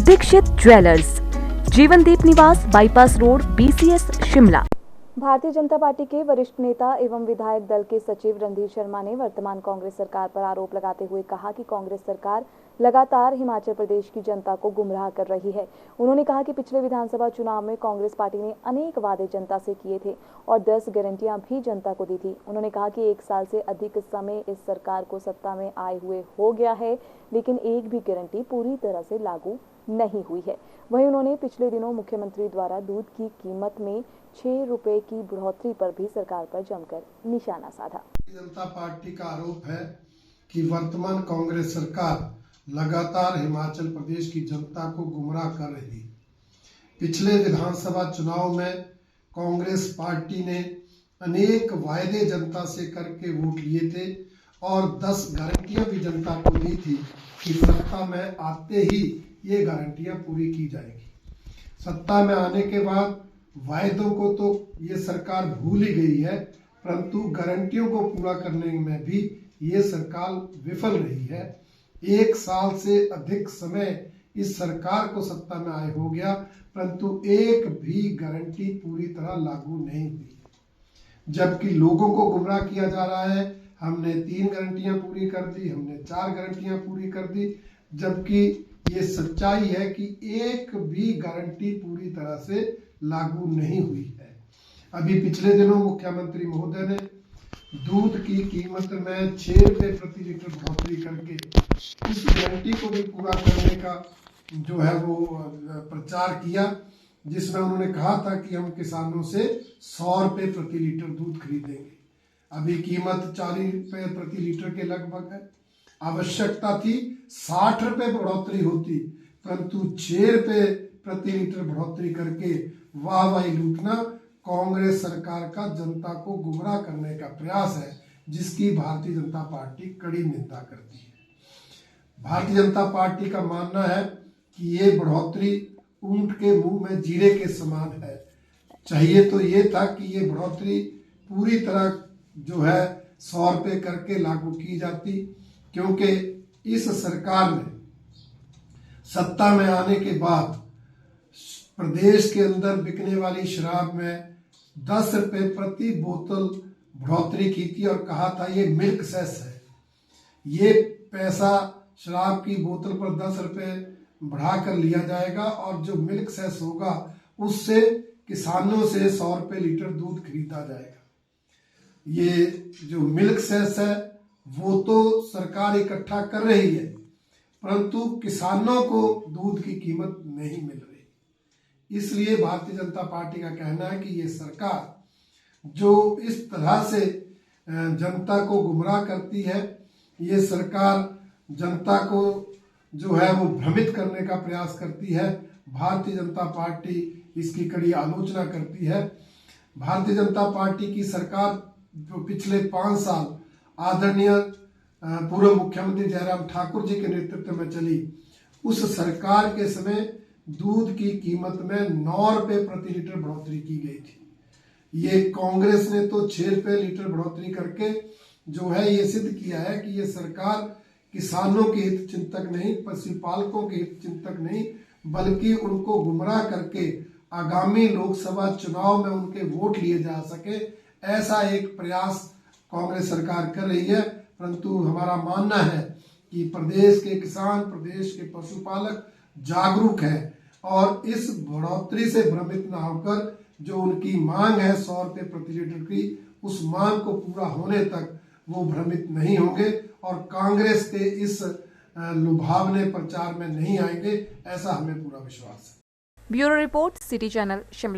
Dixit jewellers, जीवनदीप निवास, bypass road, BCS, Shimla. Bharatiya Janata party के वरिष्ठ नेता एवं विधायक दल के सचिव रणधीर शर्मा ने वर्तमान कांग्रेस सरकार पर आरोप लगाते हुए कहा कि कांग्रेस सरकार लगातार हिमाचल प्रदेश की जनता को गुमराह कर रही है। उन्होंने कहा कि पिछले विधानसभा चुनाव में कांग्रेस पार्टी ने अनेक वादे जनता से किए थे और 10 गारंटियां भी जनता को दी थी। उन्होंने कहा कि 1 साल से अधिक समय इस सरकार को सत्ता में आए हुए हो गया है, लेकिन एक भी गारंटी पूरी तरह से लागू नहीं हुई है। वहीं उन्होंने पिछले दिनों मुख्यमंत्री द्वारा दूध की कीमत में 6 रुपए की बढ़ोतरी पर भी सरकार पर जमकर निशाना साधा। जनता पार्टी का आरोप है कि वर्तमान कांग्रेस सरकार लगातार हिमाचल प्रदेश की जनता को गुमराह कर रही है। पिछले विधानसभा चुनाव में कांग्रेस पार्टी ने अनेक वायदे जनता से करके वोट लिए थे और 10 गारंटियां भी जनता को दी थी कि सत्ता में आते ही ये गारंटियां पूरी की जाएगी। सत्ता में आने के बाद वायदों को तो ये सरकार भूल ही गई है, परंतु गारंटियों को पूरा करने में भी ये सरकार विफल रही है। 1 साल से अधिक समय इस सरकार को सत्ता में आए हो गया, परंतु एक भी गारंटी पूरी तरह लागू नहीं हुई, जबकि लोगों को गुमराह किया जा रहा है। हमने 3 गारंटियां पूरी कर दी, हमने 4 गारंटियां पूरी कर दी, जबकि ये सच्चाई है कि एक भी गारंटी पूरी तरह से लागू नहीं हुई है। अभी पिछले दिनों मुख्यमंत्री महोदय ने दूध की कीमत में 6 रुपए प्रति लीटर बढ़ोतरी करके इस गारंटी को भी पूरा करने का जो है वो प्रचार किया, जिसमें उन्होंने कहा था कि हम किसानों से 100 रुपए प्रति लीटर दूध खरीदेंगे। अभी कीमत 40 रुपए प्रति लीटर के लगभग है। आवश्यकता थी 60 रुपए बढ़ोतरी होती, परंतु 6 रुपए प्रति लीटर बढ़ोतरी करके वाहवाही लूटना कांग्रेस सरकार का जनता को गुमराह करने का प्रयास है, जिसकी भारतीय जनता पार्टी कड़ी निंदा करती है। भारतीय जनता पार्टी का मानना है कि ये बढ़ोतरी ऊंट के मुंह में जीरे के समान है। चाहिए तो ये था कि ये बढ़ोतरी पूरी तरह जो है 100 रुपए करके लागू की जाती, क्योंकि इस सरकार ने सत्ता में आने के बाद प्रदेश के अंदर बिकने वाली शराब में 10 रुपए प्रति बोतल बढ़ोतरी की थी और कहा था ये मिल्क सेस है। ये पैसा शराब की बोतल पर 10 रुपए बढ़ा कर लिया जाएगा और जो मिल्क सेस होगा उससे किसानों से 100 रुपए लीटर दूध खरीदा जाएगा। ये जो मिल्क सेस है वो तो सरकार इकट्ठा कर रही है, परंतु किसानों को दूध की कीमत नहीं मिल रही। इसलिए भारतीय जनता पार्टी का कहना है कि ये सरकार जो इस तरह से जनता को गुमराह करती है, ये सरकार जनता को जो है वो भ्रमित करने का प्रयास करती है। भारतीय जनता पार्टी इसकी कड़ी आलोचना करती है। भारतीय जनता पार्टी की सरकार जो पिछले 5 साल आदरणीय पूर्व मुख्यमंत्री जयराम ठाकुर जी के नेतृत्व में चली, उस सरकार के समय दूध की कीमत में 9 रुपए प्रति लीटर बढ़ोतरी की गई थी। ये कांग्रेस ने तो 6 रुपए लीटर बढ़ोतरी करके जो है ये सिद्ध किया है कि ये सरकार किसानों के हित चिंतक नहीं, पशुपालकों के हित चिंतक नहीं, बल्कि उनको गुमराह करके आगामी लोकसभा चुनाव में उनके वोट लिए जा सके, ऐसा एक प्रयास कांग्रेस सरकार कर रही है। परंतु हमारा मानना है कि प्रदेश के किसान, प्रदेश के पशुपालक जागरूक हैं और इस बढ़ोतरी से भ्रमित ना होकर जो उनकी मांग है 100 रुपए प्रति लीटर की, उस मांग को पूरा होने तक वो भ्रमित नहीं होंगे और कांग्रेस के इस लुभावने प्रचार में नहीं आएंगे, ऐसा हमें पूरा विश्वास है। Bureau report, city channel, Shimla.